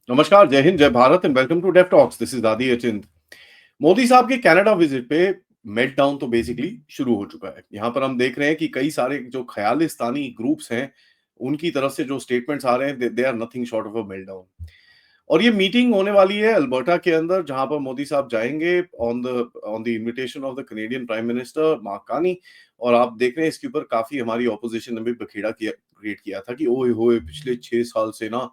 नमस्कार, जय हिंद, जय Bharat and welcome to Dev talks. This is Aadi Achint. Modi साहब के कनाडा विजिट पे मेल्टडाउन तो बेसिकली शुरू हो चुका है। यहाँ पर हम देख रहे हैं कि कई सारे जो ख़यालिस्तानी ग्रुप्स हैं, उनकी तरफ से जो स्टेटमेंट्स आ रहे हैं, they are nothing short of a meltdown. और ये मीटिंग होने वाली है अल्बर्टा के अंदर, जहाँ पर मोदी साहब जाएंगे on the invitation of the Canadian prime minister mark Carney. और आप देख रहे हैं इसके ऊपर काफी हमारी ऑपोजिशन ने भी बखेड़ा किया, क्रिएट किया था कि ओए होए पिछले 6 साल से ना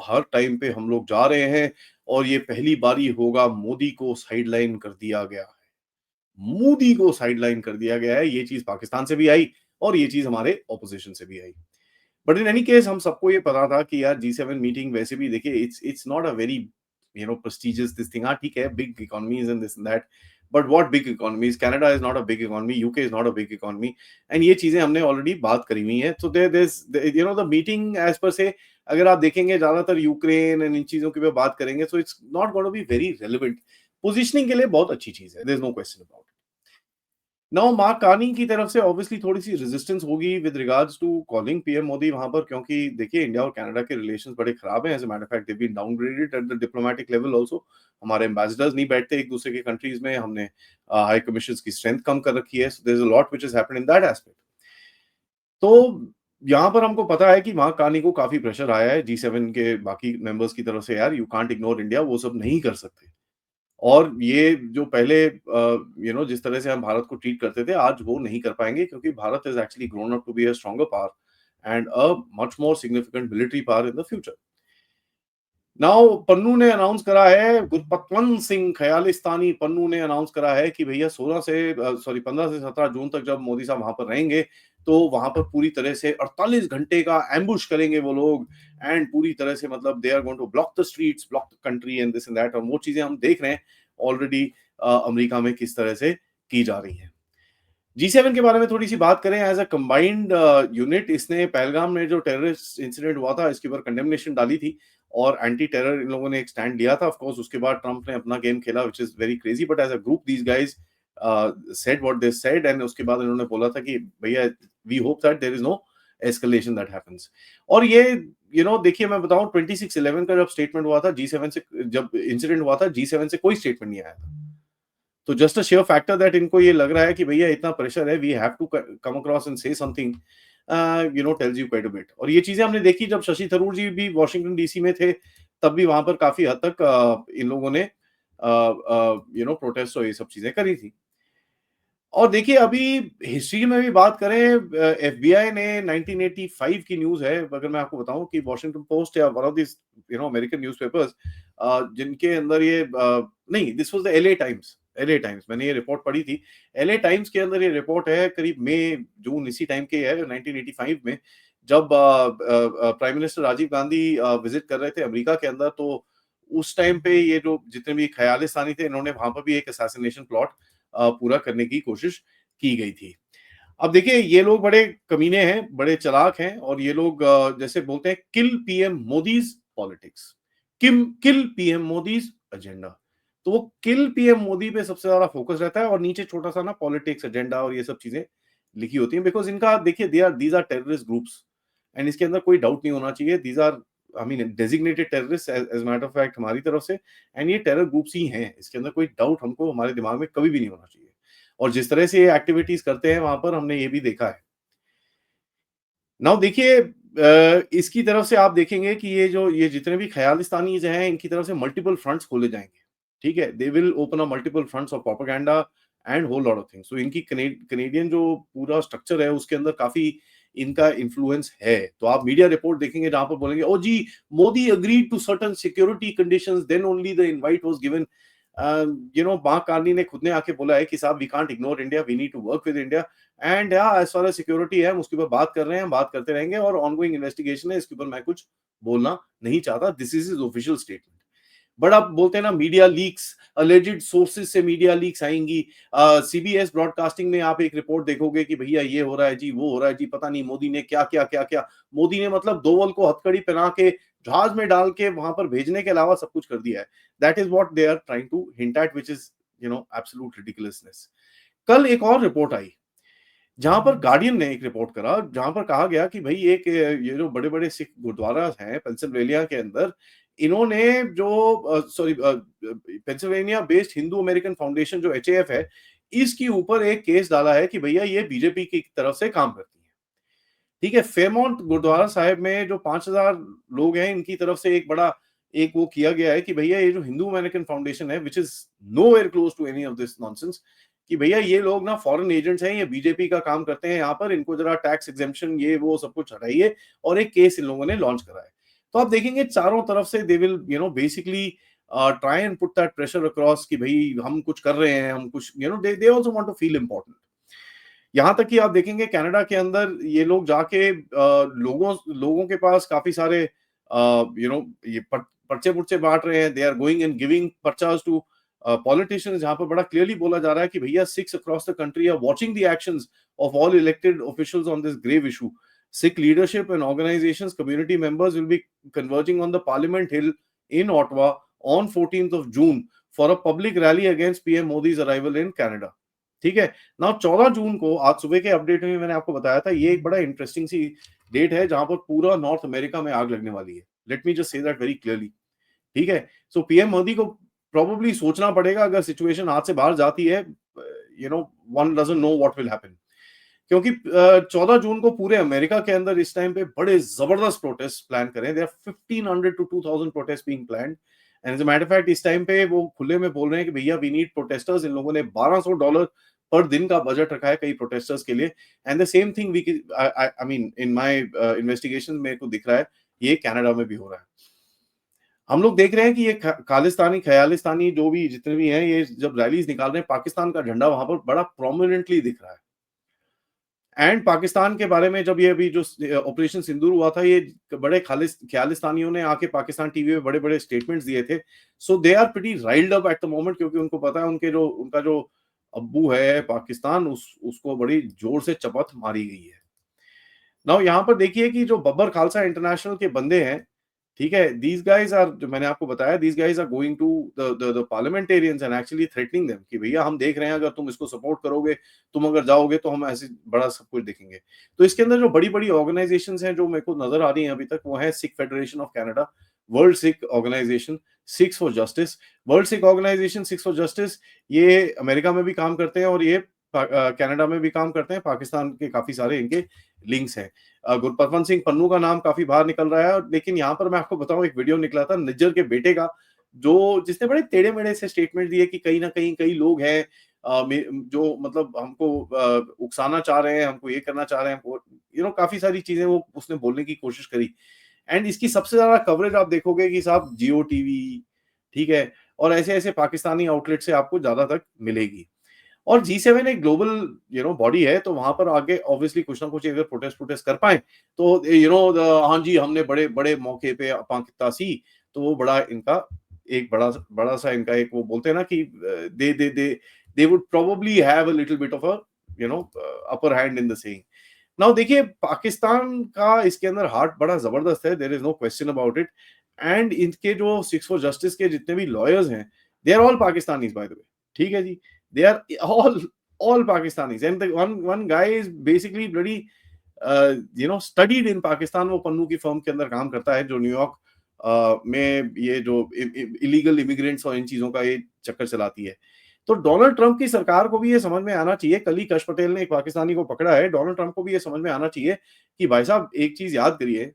हर टाइम पे हम लोग जा रहे हैं और ये पहली बारी होगा मोदी को साइडलाइन कर दिया गया है। मोदी को साइडलाइन कर दिया गया है, ये चीज पाकिस्तान से भी आई और ये चीज हमारे ऑपोजिशन से भी आई। बट इन एनी केस हम सबको ये पता था कि यार G7 मीटिंग वैसे भी देखिए it's not a very prestigious this thing. हाँ ठीक है, big economies and this and that, but what big economies? Canada is not a big economy, UK is not a big economy. And ये चीजें हमने already बात करी हुई है। So the meeting as per से अगर आप देखेंगे ज्यादातर यूक्रेन एंड इन चीजों की भी बात करेंगे, so it's not going to be very relevant. Positioning के लिए बहुत अच्छी चीज है, there is no question about. Now Mark Carney की तरफ से ऑब्वियसली थोड़ी सी रेजिस्टेंस होगी with regards to calling PM Modi वहां पर, क्योंकि देखिए इंडिया और कनाडा के रिलेशंस बड़े खराब हैं। As a matter of fact they been downgraded at the diplomatic level also. हमारे एम्बेसडर्स नहीं बैठते एक दूसरे के कंट्रीज में, हमने हाई कमीशंस की स्ट्रेंथ कम कर रखी है। So there is a lot which has happened in that aspect. तो यहाँ पर हमको पता है कि मार्क कार्नी को काफी प्रेशर आया है G7 के बाकी मेंबर्स की तरफ से, यार यू कांट इग्नोर इंडिया, वो सब नहीं कर सकते। और ये जो पहले जिस तरह से हम भारत को ट्रीट करते थे, आज वो नहीं कर पाएँगे, क्योंकि Bharat is actually grown up to be a stronger power and a much more significant military power in the future. Now Pannu ने अनाउंस करा है, गुरपतवंत सिंह खयालिस्तानी पन्नू ने अनाउंस करा है कि भैया 15 से 17 जून तक जब मोदी साहब वहां पर रहेंगे, तो वहां पर पूरी तरह से 48 घंटे का एम्बुश करेंगे वो लोग। एंड पूरी तरह से मतलब they are going to block the streets, block the country and this and that. और वो चीजें हम देख रहे हैं ऑलरेडी अमेरिका में किस तरह से की जा रही है। G7 के बारे में थोड़ी सी बात करें, एज अ कंबाइंड यूनिट इसने पहलगाम में जो टेररिस्ट इंसिडेंट हुआ था, इसके ऊपर कंडेमनेशन डाली थी और एंटी टेरर इन लोगों ने एक स्टैंड लिया था। ऑफ कोर्स उसके बाद ट्रंप ने अपना गेम खेला, which is very crazy, but as a group these guys said what they said. And उसके बाद इन्होंने बोला था कि भैया we hope that there is no escalation that happens. और ये देखिए मैं बताऊं, 26/11 का जब स्टेटमेंट हुआ था G7 से, जब इंसिडेंट हुआ था G7 से कोई स्टेटमेंट नहीं आया था। तो just a share factor that इनको ये लग रहा है कि भैया इतना प्रेशर है, we have to come across and say something, tells you quite a bit. और ये चीजें हमने देखी जब शशि थरूर जी भी वॉशिंगटन डीसी में थे, तब भी वहां पर काफी हद तक इन लोगों ने प्रोटेस्ट और ये सब चीजें करी थी। और देखिए अभी हिस्ट्री में भी बात करें, एफबीआई ने 1985 की न्यूज़ है, अगर मैं आपको बताऊं कि वॉशिंगटन पोस्ट या one of this American newspapers, जिनके अंदर ये नहीं, this was the LA times, मैंने ये रिपोर्ट पढ़ी थी। एलए टाइम्स के अंदर ये रिपोर्ट है, करीब मई जून इसी टाइम के है 1985 में, जब prime minister Rajiv Gandhi visit कर रहे थे अमेरिका के अंदर। तो उस टाइम पे ये जो जितने भी ख्यालिस्तानी थे, इन्होंने वहां पर भी एक असैसिनेशन प्लॉट पूरा करने की कोशिश की गई थी। अब देखिए ये लोग बड़े कमीने हैं, बड़े चालाक हैं, और ये लोग जैसे बोलते हैं किल पीएम मोदीज पॉलिटिक्स, किल पीएम मोदीज एजेंडा। तो वो किल पीएम मोदी पे सबसे ज्यादा फोकस रहता है और नीचे छोटा सा ना पॉलिटिक्स एजेंडा और ये सब चीजें लिखी होती हैं। बिकॉज इनका देखिए these are terrorist groups, and इसके अंदर कोई डाउट नहीं होना चाहिए, these are I mean designated terrorist as matter of fact हमारी तरफ से। एंड ये टेरर ग्रुप्स ही हैं, इसके अंदर कोई डाउट हमको हमारे दिमाग में कभी भी नहीं होना चाहिए। और जिस तरह से ये एक्टिविटीज करते हैं वहां पर, हमने ये भी देखा है। नाउ देखिए इसकी तरफ से आप देखेंगे कि ये जितने भी ख्यालिस्तानीज हैं, इनकी तरफ से मल्टीपल फ्रंट्स खोले जाएंगे। ठीक है, they will open a multiple fronts of propaganda and whole lot of things. So इनकी कनेडियन जो पूरा स्ट्रक्चर है, उसके अंदर काफी इनका इन्फ्लुएंस है। तो आप मीडिया रिपोर्ट देखेंगे जहां पर बोलेंगे, ओ जी, Modi agreed to certain security conditions, then only the invite was given. Mark Carney ने खुद ने आके बोला है कि साहब we can't ignore India, we need to work with India. And as far as security है, हम उसके ऊपर बात कर रहे हैं, बात करते रहेंगे, और ऑनगोइंग इन्वेस्टिगेशन है, इसके ऊपर मैं कुछ बोलना नहीं चाहता। This is is official statement. But आप बोलते हैं ना मीडिया लीक्स, अलेजिड सोर्सेज से मीडिया लीक्स आएंगी। सीबीएस ब्रॉडकास्टिंग में आप एक रिपोर्ट देखोगे कि भैया ये हो रहा है जी, वो हो रहा है जी, पता नहीं मोदी ने क्या क्या क्या क्या। मोदी ने मतलब दोवल को हथकड़ी पहना के जहाज में डाल के वहां पर भेजने के अलावा सब कुछ कर दिया है। That is what they are trying to hint at, which is absolute ridiculousness. कल एक और रिपोर्ट आई जहां पर गार्डियन ने एक रिपोर्ट करा, जहां पर कहा गया कि भाई एक ये जो बड़े-बड़े सिख गुरुद्वारा हैं पेंसिल्वेनिया के अंदर, इन्होंने जो sorry Pennsylvania based Hindu American foundation जो एचएएफ है, इसके ऊपर एक केस डाला है कि भैया ये बीजेपी की तरफ से काम करती है। ठीक है, फेयरमाउंट गुरुद्वारा साहिब में जो 5,000 लोग हैं, इनकी तरफ से एक बड़ा एक वो किया गया है कि भैया ये जो हिंदू अमेरिकन फाउंडेशन है, which is nowhere close to any of this nonsense, कि भैया ये लोग ना फॉरेन एजेंट्स हैं, ये बीजेपी का काम करते हैं यहाँ पर, इनको जरा टैक्स एग्जेम्पशन ये वो सब कुछ हटाइए, और एक केस इन लोगों ने लॉन्च करा है। तो आप देखेंगे चारों तरफ से they will basically try and put that pressure across कि भई हम कुछ कर रहे हैं, हम कुछ they also want to feel important. यहाँ तक कि आप देखेंगे कनाडा के अंदर ये लोग जाके लोगों लोगों के पास काफ़ी सारे ये पर्चे-पुर्चे बाँट रहे हैं, they are going and giving पर्चास टू पॉलिटिशियंस, जहाँ पर बड़ा क्लियरली बोला जा रहा है कि भैया Sikhs across the country are watching the actions of all elected officials on this grave issue. Sikh leadership and organizations, community members will be converging on the Parliament Hill in Ottawa on 14th of June for a public rally against PM Modi's arrival in Canada. ठीक है ना, 14 जून को आज सुबह के update में मैंने आपको बताया था, ये एक बड़ा इंटरेस्टिंग सी डेट है जहां पर पूरा नॉर्थ अमेरिका में आग लगने वाली है. Let me just say that very clearly. ठीक है, सो पीएम मोदी को प्रोबेबली सोचना पड़ेगा अगर सिचुएशन हाथ से बाहर जाती है, one doesn't know what will happen, क्योंकि 14 जून को पूरे अमेरिका के अंदर इस टाइम पे बड़े जबरदस्त प्रोटेस्ट प्लान करें. There are 1500 to 2000 protest being planned, and as a matter of fact इस टाइम पे वो खुले में बोल रहे हैं कि भैया वी नीड प्रोटेस्टर्स. इन लोगों ने $1200 पर दिन का बजट रखा है कई प्रोटेस्टर्स के लिए. And the same thing we I mean in my investigation मेरे को दिख रहा है ये कनाडा में भी हो रहा है. हम लोग देख रहे हैं कि ये खालिस्तानी खयालिस्तानी जो भी जितने भी हैं, ये जब रैलीज निकाल रहे हैं, पाकिस्तान का झंडा वहां पर बड़ा प्रोमिनेंटली दिख रहा है. एंड पाकिस्तान के बारे में जब ये अभी जो ऑपरेशन सिंदूर हुआ था, ये बड़े खालिस्तानियों ने आके पाकिस्तान टीवी में बड़े बड़े स्टेटमेंट्स दिए थे. So they are pretty riled up at the moment, क्योंकि उनको पता है उनका जो अब्बू है पाकिस्तान, उसको बड़ी जोर से चपत मारी गई है. नाउ यहाँ पर देखिए कि जो बब्बर खालसा इंटरनेशनल के बंदे हैं, ठीक है, दीज गाइज आर, जो मैंने आपको बताया, these guys are going to the parliamentarians and actually threatening them कि भैया हम देख रहे हैं, अगर तुम इसको सपोर्ट करोगे, तुम अगर जाओगे तो हम ऐसे बड़ा सब कुछ देखेंगे. तो इसके अंदर जो बड़ी बड़ी ऑर्गेनाइजेशंस हैं जो मेरे को नजर आ रही हैं अभी तक, वो है Sikh federation of Canada, world Sikh organization, Sikhs for justice. World Sikh organization Sikhs for justice ये अमेरिका में भी काम करते हैं, और ये कनाडा में भी काम करते हैं. पाकिस्तान के काफी सारे इनके लिंक्स हैं. गुरपतवंत सिंह पन्नू का नाम काफी बाहर निकल रहा है, लेकिन यहाँ पर मैं आपको बताऊं, एक वीडियो निकला था निज्जर के बेटे का, जो जिसने बड़े टेढ़े मेढ़े से स्टेटमेंट दिए कि कहीं ना कहीं कई लोग हैं जो मतलब हमको उकसाना चाह रहे हैं, हमको ये करना चाह रहे हैं, हमको काफी सारी चीजें वो उसने बोलने की कोशिश करी. एंड इसकी सबसे ज्यादा कवरेज आप देखोगे कि साहब जियो टीवी, ठीक है, और ऐसे ऐसे पाकिस्तानी आउटलेट से आपको ज्यादा तक मिलेगी. और G7 एक ग्लोबल बॉडी है, तो वहां पर आगे ऑब्वियसली कुछ ना कुछ अगर प्रोटेस्ट प्रोटेस्ट कर पाए, तो हाँ जी हमने बड़े बड़े मौके पे पाकिस्तान सी, तो वो बड़ा इनका एक बड़ा बड़ा सा इनका एक वो बोलते हैं ना कि they they they they would probably have a little bit of a upper hand in the saying. Now देखिए पाकिस्तान का इसके अंदर हार्ट बड़ा जबरदस्त है, there is no question about it. And इनके जो सिक्स फॉर जस्टिस के जितने भी लॉयर्स हैं, they are all Pakistanis by the way. ठीक है जी, they are all Pakistanis, and the one guy is basically bloody studied in Pakistan. वो पन्नू की फर्म के अंदर काम करता है जो न्यूयॉर्क में ये जो इलीगल इमिग्रेंट्स और इन चीजों का ये चक्कर चलाती है. तो डोनाल्ड ट्रंप की सरकार को भी ये समझ में आना चाहिए, कल ही कश पटेल ने एक पाकिस्तानी को पकड़ा है, डोनाल्ड ट्रंप को भी ये समझ में आना चाहिए कि भाई साहब एक चीज याद करिए,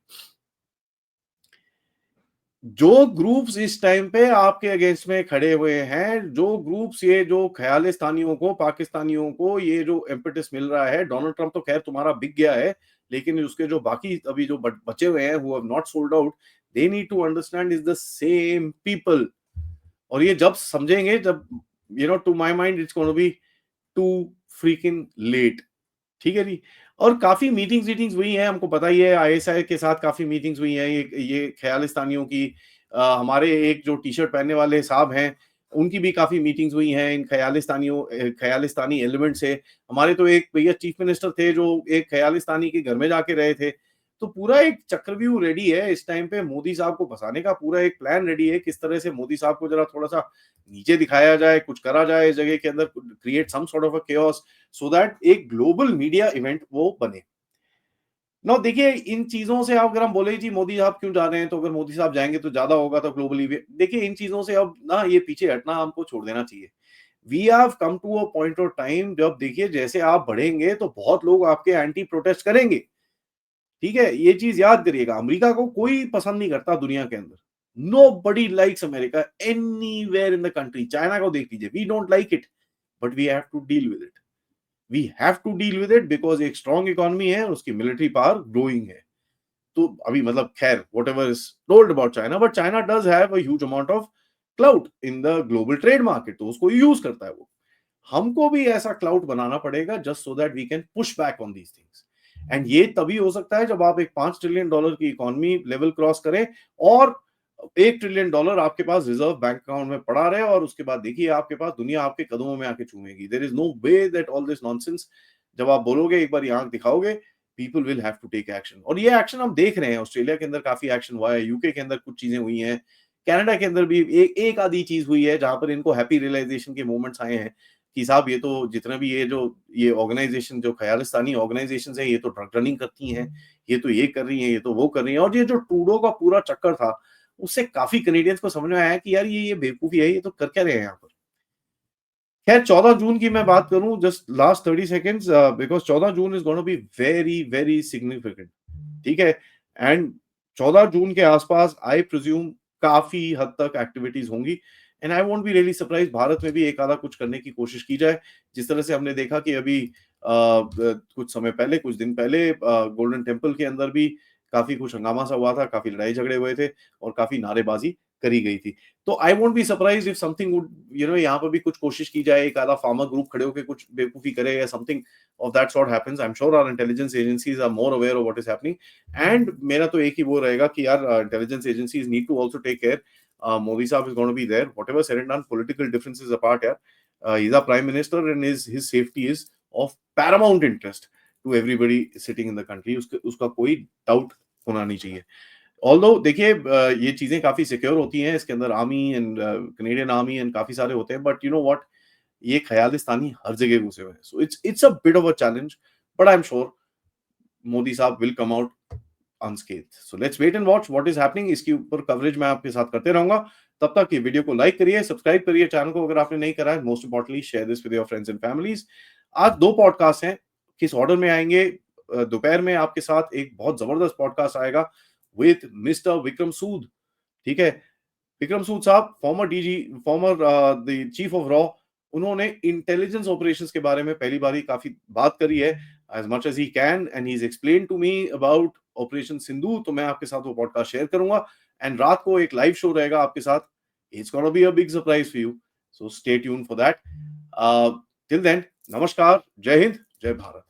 जो ग्रुप्स इस टाइम पे आपके अगेंस्ट में खड़े हुए हैं, जो ग्रुप्स ये जो ख्यालिस्तानियों को, पाकिस्तानियों को ये जो इम्पेटस मिल रहा है, डोनाल्ड ट्रंप तो खैर तुम्हारा बिक गया है, लेकिन उसके जो बाकी अभी जो बचे हुए हैं who have not sold out, they need to understand is the same people. और ये जब समझेंगे, जब to my mind it's going to be too freaking late. ठीक है जी. और काफ़ी मीटिंग्स वीटिंग्स हुई हैं, हमको पता ही है, आईएसआई के साथ काफ़ी मीटिंग्स हुई हैं, ये ख़यालिस्तानियों की. हमारे एक जो टी-शर्ट पहनने वाले साहब हैं, उनकी भी काफ़ी मीटिंग्स हुई हैं इन ख़यालिस्तानी एलिमेंट से. हमारे तो एक भैया चीफ मिनिस्टर थे, जो एक ख़यालिस्तानी के घर में जाके रहे थे. तो पूरा एक चक्रव्यूह रेडी है इस टाइम पे, मोदी साहब को फँसाने का पूरा एक प्लान रेडी है, किस तरह से मोदी साहब को ज़रा थोड़ा-सा नीचे दिखाया जाए, कुछ करा जाए इस जगह के अंदर, create some sort of a chaos so that एक ग्लोबल मीडिया इवेंट वो बने। नाउ देखिए, इन चीज़ों से अब अगर हम बोले जी मोदी साहब क्यों जा रहे हैं, तो अगर मोदी साहब जाएँगे तो ज़्यादा होगा तो ग्लोबली भी देखिए, इन चीज़ों से अब ना ये पीछे हटना हमको छोड़ देना चाहिए। We have come to a point of time जब देखिए जैसे आप बढ़ेंगे तो बहुत लोग आपके एंटी प्रोटेस्ट करेंगे। ठीक है? ये चीज़ याद करिएगा, अमेरिका को कोई पसंद नहीं करता दुनिया के अंदर। Nobody likes America anywhere in the country. China को देख लीजिए, we don't like it, but we have to deal with it. We have to deal with it because एक स्ट्रॉन्ग इकोनॉमी है, उसकी मिलिटरी पावर ग्रोइंग है। तो अभी मतलब खैर whatever is told about China, but China does have a huge amount of cloud in the global trade market, तो उसको यूज करता है वो। हमको भी ऐसा क्लाउड बनाना पड़ेगा just so that we can push back on these things. And ये तभी हो सकता है जब आप एक $5 ट्रिलियन की इकोनॉमी लेवल क्रॉस करें और $1 ट्रिलियन आपके पास रिजर्व बैंक अकाउंट में पड़ा रहे, और उसके बाद देखिए आपके पास दुनिया आपके कदमों में आके चूमेगी। There is no way that all this nonsense, जब आप बोलोगे एक बार ये आंख दिखाओगे, people will have to take action. और ये एक्शन हम देख रहे हैं, ऑस्ट्रेलिया के अंदर काफी एक्शन हुआ है, यूके के अंदर कुछ चीजें हुई हैं, कनाडा के अंदर भी एक आधी चीज हुई है जहां पर इनको हैप्पी रियलाइजेशन के मोमेंट्स आए हैं कि साहब ये तो जितने भी ये ऑर्गेनाइजेशन जो ख्यालिस्तानी ऑर्गेनाइजेशन है, ये तो ड्रग रनिंग करती हैं, ये तो ये कर रही हैं, ये तो वो कर रही हैं। और ये जो ट्रूडो का पूरा चक्कर था, उससे काफी कनेडियंस को समझ में आया कि यार ये बेवकूफी है, ये तो कर क्या रहे हैं यहाँ पर। खैर 14 जून की मैं बात करूं, just last 30 seconds, because 14 June is gonna be very very significant. ठीक है? एंड 14 जून के आसपास आई प्रिज्यूम काफी हद तक एक्टिविटीज होंगी, and I won't be really surprise Bharat में भी एक आधा कुछ करने की कोशिश की जाए। जिस तरह से हमने देखा कि अभी कुछ समय पहले, कुछ दिन पहले गोल्डन टेम्पल के अंदर भी काफी कुछ हंगामा सा हुआ था, काफी लड़ाई झगड़े हुए थे और काफी नारेबाजी करी गई थी। तो I won't be surprise if something would यहाँ पर भी कुछ कोशिश की जाए, एक आधा फार्मर ग्रुप खड़े होकर कुछ बेवकूफी करे या something of that sort happens. I am sure our intelligence agencies are more aware of what is happening. And मेरा तो एक ही वो रहेगा कि यार intelligence agencies need to also take care. Modi साहब is going to be there, whatever said and done, political differences apart, यार, he's a prime minister and his safety is of paramount interest to everybody sitting in the country। उसका कोई doubt होना नहीं चाहिए। Although देखिए ये चीजें काफी सिक्योर होती हैं, इसके अंदर army and Canadian army and काफी सारे होते हैं, बट यू नो व्हाट, ये ख्यालिस्तानी हर जगह घुसे हुए हैं, so it's a bit of a challenge, but I am sure Modi साहब will come out unscathed। So let's wait and watch what is happening। इसके ऊपर कवरेज मैं आपके साथ करते रहूंगा। तब तक ये वीडियो को लाइक करिए, सब्सक्राइब करिए चैनल को अगर आपने नहीं करा है, most importantly share this with your friends and families. आज दो पॉडकास्ट हैं, किस ऑर्डर में आएंगे? दोपहर में आपके साथ एक बहुत जबरदस्त पॉडकास्ट आएगा विद मिस्टर विक्रम सूद। ठीक है? विक्रम सूद साहब former DG, former the chief of रॉ, उन्होंने इंटेलिजेंस ऑपरेशंस के बारे में पहली बारी काफी बात करी है, as much as he can, and he is explain to me about operation Sindhu. तो मैं आपके साथ वो पॉडकास्ट शेयर करूंगा, एंड रात को एक लाइव शो रहेगा आपके साथ। It's gonna be a big surprise for you, so stay tune for that. Till then, नमस्कार, जय हिंद, जय भारत।